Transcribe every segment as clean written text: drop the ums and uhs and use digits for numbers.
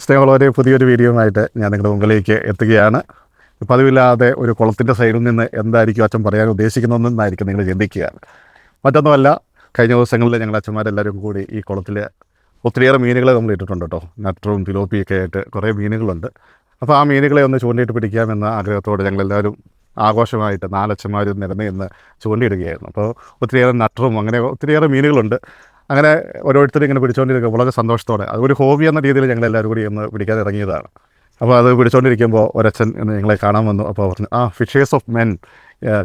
സ്നേഹമുള്ളവരെ, പുതിയൊരു വീഡിയോയുമായിട്ട് ഞാൻ നിങ്ങളുടെ മുമ്പിലേക്ക് എത്തുകയാണ്. പതിവില്ലാതെ ഒരു കുളത്തിൻ്റെ സൈഡിൽ നിന്ന് എന്തായിരിക്കും അച്ഛൻ പറയാൻ ഉദ്ദേശിക്കുന്നതെന്നായിരിക്കും നിങ്ങൾ ചിന്തിക്കുക. മറ്റൊന്നുമല്ല, കഴിഞ്ഞ ദിവസങ്ങളിൽ ഞങ്ങൾ അച്ഛന്മാരെല്ലാവരും കൂടി ഈ കുളത്തിൽ ഒത്തിരിയേറെ മീനുകളെ നമ്മൾ ഇട്ടിട്ടുണ്ട് കേട്ടോ. നട്ടറും തിലോപ്പിയൊക്കെ ആയിട്ട് കുറേ മീനുകളുണ്ട്. അപ്പോൾ ആ മീനുകളെ ഒന്ന് ചൂണ്ടിയിട്ട് പിടിക്കാമെന്ന ആഗ്രഹത്തോടെ ഞങ്ങളെല്ലാവരും ആഘോഷമായിട്ട് 4 അച്ഛന്മാരും നിരന്ന് ഇന്ന് ചൂണ്ടിയിടുകയായിരുന്നു. അപ്പോൾ ഒത്തിരിയേറെ നട്ടറും അങ്ങനെ ഒത്തിരിയേറെ മീനുകളുണ്ട്. അങ്ങനെ ഓരോരുത്തരും ഇങ്ങനെ പിടിച്ചുകൊണ്ടിരിക്കുക വളരെ സന്തോഷത്തോടെ. അതൊരു ഹോബി എന്ന രീതിയിൽ ഞങ്ങളെല്ലാവരും കൂടി ഒന്ന് പിടിക്കാൻ ഇറങ്ങിയതാണ്. അപ്പോൾ അത് പിടിച്ചുകൊണ്ടിരിക്കുമ്പോൾ ഒരച്ഛൻ ഞങ്ങളെ കാണാൻ വന്നു. അപ്പോൾ പറഞ്ഞു, fishers of men,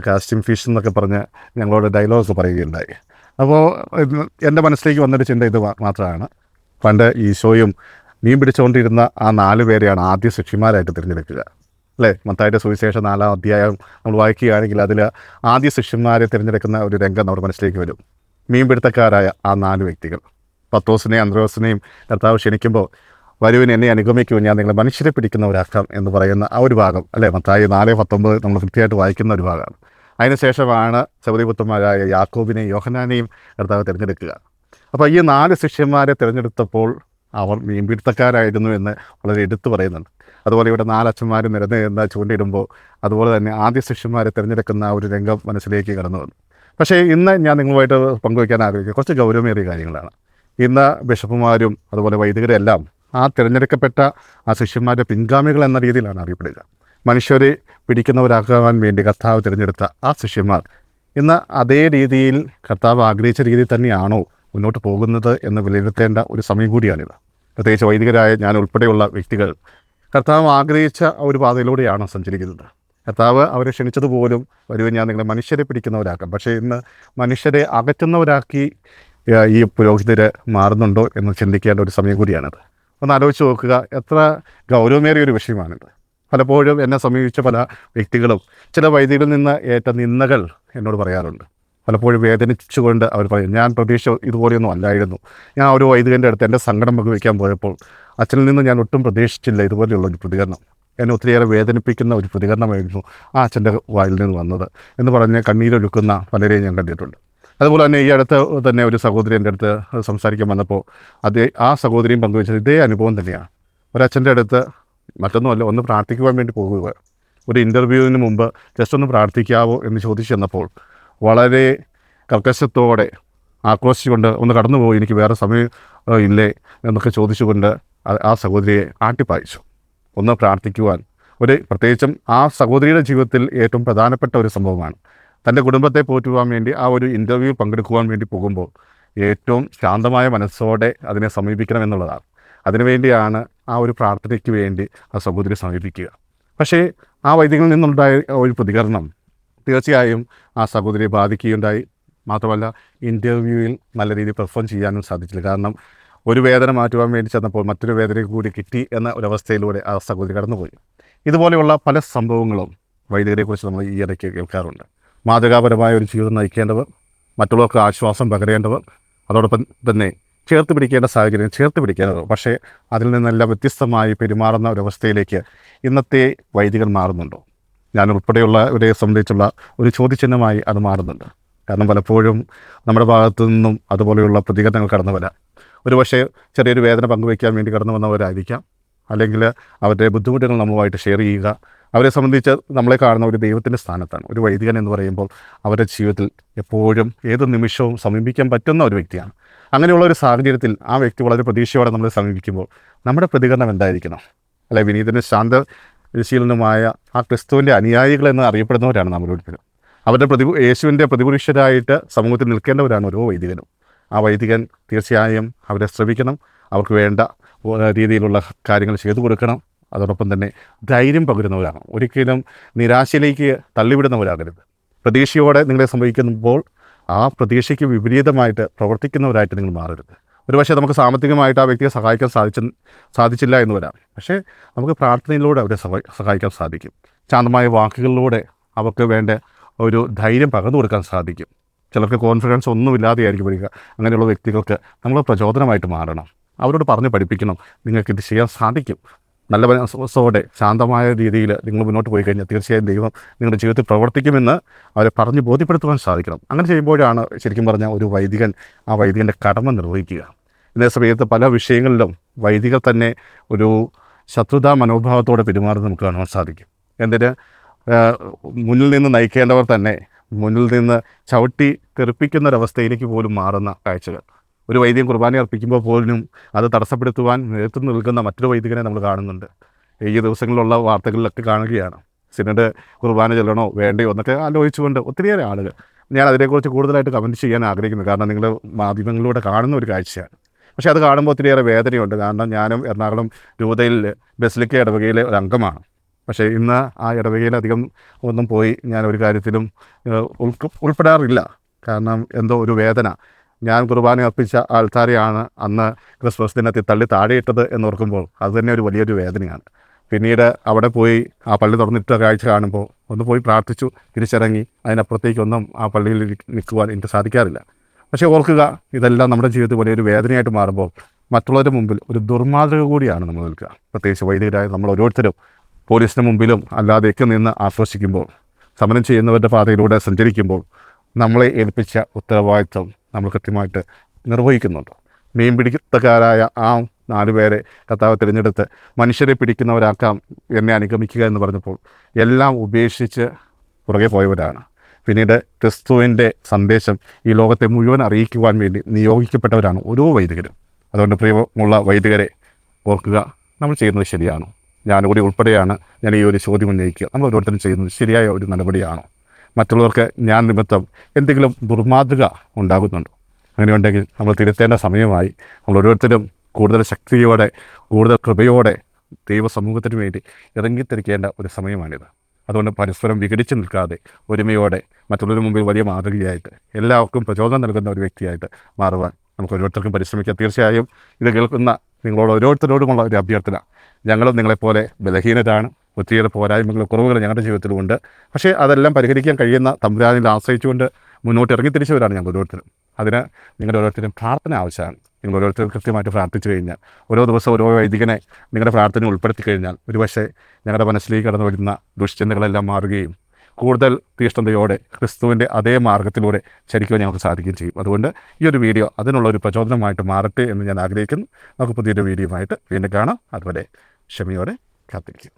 casting fish എന്നൊക്കെ പറഞ്ഞ് ഞങ്ങളോട് ഡയലോഗ്സ് പറയുകയുണ്ടായി. അപ്പോൾ എൻ്റെ മനസ്സിലേക്ക് വന്നൊരു ചിന്ത ഇത് മാത്രമാണ്. പണ്ട് ഈശോയും മീൻ പിടിച്ചുകൊണ്ടിരുന്ന ആ 4 പേരെയാണ് ആദ്യ ശിഷ്യന്മാരായിട്ട് തിരഞ്ഞെടുക്കുക, അല്ലേ? മത്തായിയുടെ സുവിശേഷം 4-ാം അധ്യായം നമ്മൾ വായിക്കുകയാണെങ്കിൽ അതിൽ ആദ്യ ശിഷ്യന്മാരെ തിരഞ്ഞെടുക്കുന്ന ഒരു രംഗം നമ്മുടെ മനസ്സിലേക്ക് വരും. മീൻപിടുത്തക്കാരായ ആ 4 വ്യക്തികൾ, പത്രോസിനെയും അന്ത്രോസിനെയും കർത്താവ് ക്ഷണിക്കുമ്പോൾ, വരുവിന് എന്നെ അനുഗമിക്കുവാൻ ഞാൻ നിങ്ങളെ മനുഷ്യരെ പിടിക്കുന്നവരാക്കാം എന്ന് പറയുന്ന ആ ഒരു ഭാഗം, അല്ലേ? മത്തായി 4:19 നമ്മൾ കൃത്യമായിട്ട് വായിക്കുന്ന ഒരു ഭാഗമാണ്. അതിനുശേഷമാണ് സബദിപുത്രന്മാരായ യാക്കോബിനെയും യോഹന്നാനെയും കർത്താവ് തിരഞ്ഞെടുക്കുക. അപ്പോൾ ഈ 4 ശിഷ്യന്മാരെ തിരഞ്ഞെടുത്തപ്പോൾ അവർ മീൻപിടുത്തക്കാരായിരുന്നു എന്ന് വളരെ എടുത്തു പറയുന്നുണ്ട്. അതുപോലെ ഇവിടെ 4 അച്ഛന്മാർ നിരന്ന് എന്ന് ചൂണ്ടിയിടുമ്പോൾ അതുപോലെ തന്നെ ആദ്യ ശിഷ്യന്മാരെ തിരഞ്ഞെടുക്കുന്ന ആ ഒരു രംഗം മനസ്സിലേക്ക് കടന്നു വന്നു. പക്ഷേ ഇന്ന് ഞാൻ നിങ്ങളുമായിട്ട് പങ്കുവയ്ക്കാൻ ആഗ്രഹിക്കുക കുറച്ച് ഗൗരവമേറിയ കാര്യങ്ങളാണ്. ഇന്ന് ബിഷപ്പുമാരും അതുപോലെ വൈദികരെല്ലാം ആ തിരഞ്ഞെടുക്കപ്പെട്ട ആ ശിഷ്യന്മാരുടെ പിൻഗാമികൾ എന്ന രീതിയിലാണ് അറിയപ്പെടുക. മനുഷ്യരെ പിടിക്കുന്നവരാക്കാൻ വേണ്ടി കർത്താവ് തിരഞ്ഞെടുത്ത ആ ശിഷ്യന്മാർ ഇന്ന് അതേ രീതിയിൽ കർത്താവ് ആഗ്രഹിച്ച രീതിയിൽ തന്നെയാണോ മുന്നോട്ട് പോകുന്നത് എന്ന് വിലയിരുത്തേണ്ട ഒരു സമയം കൂടിയാണിത്. പ്രത്യേകിച്ച് വൈദികരായ ഞാൻ ഉൾപ്പെടെയുള്ള വ്യക്തികൾ കർത്താവ് ആഗ്രഹിച്ച ഒരു പാതയിലൂടെയാണ് സഞ്ചരിക്കുന്നത്. കർത്താവ് അവരെ ക്ഷണിച്ചതുപോലും, വരുവാൻ ഞാൻ നിങ്ങളെ മനുഷ്യരെ പിടിക്കുന്നവരാക്കാം. പക്ഷേ ഇന്ന് മനുഷ്യരെ അകറ്റുന്നവരാക്കി ഈ പുരോഹിതർ മാറുന്നുണ്ടോ എന്ന് ചിന്തിക്കേണ്ട ഒരു സമയം കൂടിയാണിത്. ഒന്ന് ആലോചിച്ച് നോക്കുക, എത്ര ഗൗരവമേറിയ ഒരു വിഷയമാണിത്. പലപ്പോഴും എന്നെ സമീപിച്ച പല വ്യക്തികളും ചില വൈദികരിൽ നിന്ന് ഏറ്റ നിന്ദകൾ എന്നോട് പറയാറുണ്ട്. പലപ്പോഴും വേദനിച്ചുകൊണ്ട് അവർ പറയും, ഞാൻ പ്രതീക്ഷ ഇതുപോലെയൊന്നും അല്ലായിരുന്നു. ഞാൻ ഒരു വൈദികൻ്റെ അടുത്ത് എൻ്റെ സങ്കടം പങ്കുവയ്ക്കാൻ പോയപ്പോൾ അച്ഛനിൽ നിന്ന് ഞാൻ ഒട്ടും പ്രതീക്ഷിച്ചില്ല ഇതുപോലെയുള്ള ഒരു പ്രതികരണം. എന്നെ ഒത്തിരിയേറെ വേദനിപ്പിക്കുന്ന ഒരു പ്രതികരണമായിരുന്നു ആ അച്ഛൻ്റെ വായിൽ നിന്ന് വന്നത് എന്ന് പറഞ്ഞ് കണ്ണീരൊഴുക്കുന്ന പലരെയും ഞാൻ കണ്ടിട്ടുണ്ട്. അതുപോലെ തന്നെ ഈ അടുത്ത് തന്നെ ഒരു സഹോദരി എൻ്റെ അടുത്ത് സംസാരിക്കാൻ വന്നപ്പോൾ ആ സഹോദരിയും പങ്കുവെച്ചത് ഇതേ അനുഭവം തന്നെയാണ്. ഒരച്ഛൻ്റെ അടുത്ത് മറ്റൊന്നുമല്ല, ഒന്ന് പ്രാർത്ഥിക്കുവാൻ വേണ്ടി പോകുക. ഒരു ഇൻ്റർവ്യൂവിന് മുമ്പ് ജസ്റ്റ് ഒന്ന് പ്രാർത്ഥിക്കാവോ എന്ന് ചോദിച്ചു ചെന്നപ്പോൾ വളരെ കർക്കശത്തോടെ ആക്രോശിച്ചുകൊണ്ട്, ഒന്ന് കടന്നുപോയി, എനിക്ക് വേറെ സമയം ഇല്ലേ എന്നൊക്കെ ചോദിച്ചുകൊണ്ട് ആ സഹോദരിയെ ആട്ടിപ്പായിച്ചു. ഒന്ന് പ്രാർത്ഥിക്കുവാൻ, പ്രത്യേകിച്ചും ആ സഹോദരിയുടെ ജീവിതത്തിൽ ഏറ്റവും പ്രധാനപ്പെട്ട ഒരു സംഭവമാണ്. തൻ്റെ കുടുംബത്തെ പോറ്റുവാൻ വേണ്ടി ആ ഒരു ഇൻ്റർവ്യൂ പങ്കെടുക്കുവാൻ വേണ്ടി പോകുമ്പോൾ ഏറ്റവും ശാന്തമായ മനസ്സോടെ അതിനെ സമീപിക്കണം എന്നുള്ളതാണ്. അതിനുവേണ്ടിയാണ് ആ ഒരു പ്രാർത്ഥനയ്ക്ക് വേണ്ടി ആ സഹോദരി സമീപിക്കുക. പക്ഷേ ആ വൈദികരിൽ നിന്നുണ്ടായ ഒരു പ്രതികരണം തീർച്ചയായും ആ സഹോദരിയെ ബാധിക്കുകയുണ്ടായി. മാത്രമല്ല, ഇൻ്റർവ്യൂവിൽ നല്ല രീതിയിൽ പെർഫോം ചെയ്യാനും സാധിച്ചില്ല. കാരണം ഒരു വേദന മാറ്റുവാൻ വേണ്ടി ചെന്നപ്പോൾ മറ്റൊരു വേദന കൂടി കിട്ടി എന്ന ഒരവസ്ഥയിലൂടെ ആ സഹോദരി കടന്നുപോയി. ഇതുപോലെയുള്ള പല സംഭവങ്ങളും വൈദികരെക്കുറിച്ച് നമ്മൾ ഈ ഇടയ്ക്ക് കേൾക്കാറുണ്ട്. മാതൃകാപരമായ ഒരു ജീവിതം നയിക്കേണ്ടവർ, മറ്റുള്ളവർക്ക് ആശ്വാസം പകരേണ്ടവർ, അതോടൊപ്പം തന്നെ ചേർത്ത് പിടിക്കേണ്ട സാഹചര്യം ചേർത്ത് പിടിക്കേണ്ടവർ. പക്ഷേ അതിൽ നിന്നെല്ലാം വ്യത്യസ്തമായി പെരുമാറുന്ന ഒരവസ്ഥയിലേക്ക് ഇന്നത്തെ വൈദികർ മാറുന്നുണ്ടോ? ഞാൻ ഉൾപ്പെടെയുള്ളവരെ സംബന്ധിച്ചുള്ള ഒരു ചോദ്യചിഹ്നമായി അത് മാറുന്നുണ്ട്. കാരണം പലപ്പോഴും നമ്മുടെ ഭാഗത്തു നിന്നും അതുപോലെയുള്ള പ്രതികരണങ്ങൾ കടന്നു വരാം. ഒരുപക്ഷെ ചെറിയൊരു വേദന പങ്കുവയ്ക്കാൻ വേണ്ടി കടന്നു വന്നവരായിരിക്കാം, അല്ലെങ്കിൽ അവരുടെ ബുദ്ധിമുട്ടുകൾ നമ്മളുമായിട്ട് ഷെയർ ചെയ്യുക. അവരെ സംബന്ധിച്ച് നമ്മളെ കാണുന്ന ഒരു ദൈവത്തിൻ്റെ സ്ഥാനത്താണ്. ഒരു വൈദികൻ എന്ന് പറയുമ്പോൾ അവരുടെ ജീവിതത്തിൽ എപ്പോഴും ഏത് നിമിഷവും സമീപിക്കാൻ പറ്റുന്ന ഒരു വ്യക്തിയാണ്. അങ്ങനെയുള്ള ഒരു സാഹചര്യത്തിൽ ആ വ്യക്തി വളരെ പ്രതീക്ഷയോടെ നമ്മളെ സമീപിക്കുമ്പോൾ നമ്മുടെ പ്രതികരണം എന്തായിരിക്കണം? അല്ലെ, വിനീതനും ശാന്തശീലനുമായ ആ ക്രിസ്തുവിൻ്റെ അനുയായികൾ എന്ന് അറിയപ്പെടുന്നവരാണ് നമ്മളോട്. അവരുടെ യേശുവിൻ്റെ പ്രതിപുരുഷരായിട്ട് സമൂഹത്തിൽ നിൽക്കേണ്ടവരാണ് ഓരോ വൈദികനും. ആ വൈദികൻ തീർച്ചയായും അവരെ ശ്രമിക്കണം, അവർക്ക് വേണ്ട രീതിയിലുള്ള കാര്യങ്ങൾ ചെയ്തു കൊടുക്കണം. അതോടൊപ്പം തന്നെ ധൈര്യം പകരുന്നവരാണ്. ഒരിക്കലും നിരാശയിലേക്ക് തള്ളിവിടുന്നവരാകരുത്. പ്രതീക്ഷയോടെ നിങ്ങളെ സംഭവിക്കുമ്പോൾ ആ പ്രതീക്ഷയ്ക്ക് വിപരീതമായിട്ട് പ്രവർത്തിക്കുന്നവരായിട്ട് നിങ്ങൾ മാറരുത്. ഒരുപക്ഷെ നമുക്ക് സാമ്പത്തികമായിട്ട് ആ വ്യക്തിയെ സഹായിക്കാൻ സാധിച്ചില്ല എന്ന് വരാം. പക്ഷേ നമുക്ക് പ്രാർത്ഥനയിലൂടെ അവരെ സഹായിക്കാൻ സാധിക്കും. ശാന്തമായ വാക്കുകളിലൂടെ അവർക്ക് വേണ്ട ഒരു ധൈര്യം പകർന്നു കൊടുക്കാൻ സാധിക്കും. ചിലർക്ക് കോൺഫിഡൻസ് ഒന്നുമില്ലാതെയായിരിക്കും വരിക. അങ്ങനെയുള്ള വ്യക്തികൾക്ക് നമ്മൾ പ്രചോദനമായിട്ട് മാറണം. അവരോട് പറഞ്ഞ് പഠിപ്പിക്കണം, നിങ്ങൾക്കിത് ചെയ്യാൻ സാധിക്കും. നല്ല മനസ്സോടെ ശാന്തമായ രീതിയിൽ നിങ്ങൾ മുന്നോട്ട് പോയി കഴിഞ്ഞാൽ തീർച്ചയായും ദൈവം നിങ്ങളുടെ ജീവിതത്തിൽ പ്രവർത്തിക്കുമെന്ന് അവരെ പറഞ്ഞ് ബോധ്യപ്പെടുത്തുവാൻ സാധിക്കണം. അങ്ങനെ ചെയ്യുമ്പോഴാണ് ശരിക്കും പറഞ്ഞാൽ ഒരു വൈദികൻ ആ വൈദികൻ്റെ കടമ നിർവഹിക്കുക. ഇതേ സമയത്ത് പല വിഷയങ്ങളിലും വൈദികർ തന്നെ ഒരു ശത്രുതാ മനോഭാവത്തോടെ പെരുമാറുന്നത് നമുക്ക് കാണാൻ സാധിക്കും. എന്തിന് മുന്നിൽ നിന്ന് നയിക്കേണ്ടവർ തന്നെ മുന്നിൽ നിന്ന് ചവിട്ടി തെറിപ്പിക്കുന്നൊരവസ്ഥയിലേക്ക് പോലും മാറുന്ന കാഴ്ചകൾ. ഒരു വൈദികൻ കുർബാന അർപ്പിക്കുമ്പോൾ പോലും അത് തടസ്സപ്പെടുത്തുവാൻ നേതൃത്വം നിൽക്കുന്ന മറ്റൊരു വൈദികനെ നമ്മൾ കാണുന്നുണ്ട്. ഈ ദിവസങ്ങളിലുള്ള വാർത്തകളിലൊക്കെ കാണുകയാണ്. സിനഡ് കുർബാന ചെല്ലണോ വേണ്ടയോ എന്നൊക്കെ ആലോചിച്ചുകൊണ്ട് ഒത്തിരിയേറെ ആളുകൾ. ഞാൻ അതിനെക്കുറിച്ച് കൂടുതലായിട്ട് കമൻറ്റ് ചെയ്യാൻ ആഗ്രഹിക്കുന്നു, കാരണം നിങ്ങൾ മാധ്യമങ്ങളിലൂടെ കാണുന്ന ഒരു കാഴ്ചയാണ്. പക്ഷേ അത് കാണുമ്പോൾ ഒത്തിരിയേറെ വേദനയുണ്ട്. കാരണം ഞാനും എറണാകുളം രൂപതയിൽ ബസിലിക്ക ഇടവകയിലെ ഒരു അംഗമാണ്. പക്ഷേ ഇന്ന് ആ ഇടവകയിൽ അധികം ഒന്നും പോയി ഞാൻ ഒരു കാര്യത്തിലും ഉൾപ്പെടാറില്ല. കാരണം എന്തോ ഒരു വേദന. ഞാൻ കുർബാന അർപ്പിച്ച ആൾക്കാരെയാണ് അന്ന് ക്രിസ്മസ് ദിനത്തിൽ തള്ളി താഴെയിട്ടത് എന്നോർക്കുമ്പോൾ അത് തന്നെ ഒരു വലിയൊരു വേദനയാണ്. പിന്നീട് അവിടെ പോയി ആ പള്ളി തുറന്നിട്ട കാഴ്ച കാണുമ്പോൾ ഒന്ന് പോയി പ്രാർത്ഥിച്ചു, തിരിച്ചിറങ്ങി. അതിനപ്പുറത്തേക്കൊന്നും ആ പള്ളിയിൽ നിൽക്കുവാൻ എനിക്ക് സാധിക്കാറില്ല. പക്ഷേ ഓർക്കുക, ഇതെല്ലാം നമ്മുടെ ജീവിതത്തിൽ വലിയൊരു വേദനയായിട്ട് മാറുമ്പോൾ മറ്റുള്ളവരുടെ മുമ്പിൽ ഒരു ദുർമാതൃക കൂടിയാണ് നമ്മൾ നിൽക്കുക. പ്രത്യേകിച്ച് വൈദികരായ നമ്മൾ ഓരോരുത്തരും പോലീസിന് മുമ്പിലും അല്ലാതെയൊക്കെ നിന്ന് ആശ്വസിക്കുമ്പോൾ, സമരം ചെയ്യുന്നവരുടെ പാതയിലൂടെ സഞ്ചരിക്കുമ്പോൾ നമ്മളെ ഏൽപ്പിച്ച ഉത്തരവാദിത്വം നമ്മൾ കൃത്യമായിട്ട് നിർവഹിക്കുന്നുണ്ട്. മീൻ പിടിത്തക്കാരായ ആ 4 പേരെ കർത്താവ് തിരഞ്ഞെടുത്ത് മനുഷ്യരെ പിടിക്കുന്നവരാക്കാം എന്നെ അനുഗമിക്കുക എന്ന് പറഞ്ഞപ്പോൾ എല്ലാം ഉപേക്ഷിച്ച് പുറകെ പോയവരാണ്. പിന്നീട് ക്രിസ്തുവിൻ്റെ സന്ദേശം ഈ ലോകത്തെ മുഴുവൻ അറിയിക്കുവാൻ വേണ്ടി നിയോഗിക്കപ്പെട്ടവരാണ് ഓരോ വൈദികരും. അതുകൊണ്ട് പ്രിയമുള്ള വൈദികരെ ഓർക്കുക, നമ്മൾ ചെയ്യുന്നത് ശരിയാണോ? ഞാനുകൂടി ഉൾപ്പെടെയാണ് ഞാൻ ഈ ഒരു ചോദ്യം ഉന്നയിക്കുക. നമ്മൾ ഓരോരുത്തരും ചെയ്യുന്നത് ശരിയായ ഒരു നടപടിയാണോ? മറ്റുള്ളവർക്ക് ഞാൻ നിമിത്തം എന്തെങ്കിലും ദുർമാതൃക ഉണ്ടാകുന്നുണ്ടോ? അങ്ങനെയുണ്ടെങ്കിൽ നമ്മൾ തിരുത്തേണ്ട സമയമായി. നമ്മൾ ഓരോരുത്തരും കൂടുതൽ ശക്തിയോടെ, കൂടുതൽ കൃപയോടെ ദൈവസമൂഹത്തിന് വേണ്ടി ഇറങ്ങിത്തിരിക്കേണ്ട ഒരു സമയമാണിത്. അതുകൊണ്ട് പരസ്പരം വിഘടിച്ച് നിൽക്കാതെ ഒരുമയോടെ മറ്റുള്ളവരുടെ മുമ്പിൽ വലിയ മാതൃകയായിട്ട് എല്ലാവർക്കും പ്രചോദനം നൽകുന്ന ഒരു വ്യക്തിയായിട്ട് മാറുവാൻ നമുക്ക് ഓരോരുത്തർക്കും പരിശ്രമിക്കാം. തീർച്ചയായും ഇത് കേൾക്കുന്ന നിങ്ങളോട് ഓരോരുത്തരോടുമുള്ള ഒരു അഭ്യർത്ഥന, ഞങ്ങളും നിങ്ങളെപ്പോലെ ബലഹീനരാണ്. ഒത്തിരിയേറെ പോരായ്മകൾ, കുറവുകൾ ഞങ്ങളുടെ ജീവിതത്തിലുമുണ്ട്. പക്ഷേ അതെല്ലാം പരിഹരിക്കാൻ കഴിയുന്ന തമ്പുരാനിൽ ആശ്രയിച്ചുകൊണ്ട് മുന്നോട്ട് ഇറങ്ങിത്തിരിച്ചവരാണ് ഞങ്ങൾ ഓരോരുത്തരും. അതിന് നിങ്ങളുടെ ഓരോരുത്തരും പ്രാർത്ഥന ആവശ്യമാണ്. നിങ്ങൾ ഓരോരുത്തരും കൃത്യമായിട്ട് പ്രാർത്ഥിച്ചു കഴിഞ്ഞാൽ, ഓരോ ദിവസവും ഓരോ വൈദികനെ നിങ്ങളുടെ പ്രാർത്ഥന ഉൾപ്പെടുത്തി കഴിഞ്ഞാൽ ഒരുപക്ഷെ ഞങ്ങളുടെ മനസ്സിലേക്ക് കടന്നു വരുന്ന ദുശ്ചിന്തകളെല്ലാം മാറുകയും കൂടുതൽ തീഷ്ണതയോടെ ക്രിസ്തുവിൻ്റെ അതേ മാർഗ്ഗത്തിലൂടെ ചരിക്കുവാൻ ഞങ്ങൾക്ക് സാധിക്കുകയും ചെയ്യും. അതുകൊണ്ട് ഈ ഒരു വീഡിയോ അതിനുള്ള ഒരു പ്രചോദനമായിട്ട് മാറട്ടെ എന്ന് ഞാൻ ആഗ്രഹിക്കുന്നു. നമുക്ക് പുതിയൊരു വീഡിയോയുമായിട്ട് വീണ്ടും കാണാം. അതുപോലെ ക്ഷമയോടെ കാത്തിരിക്കും.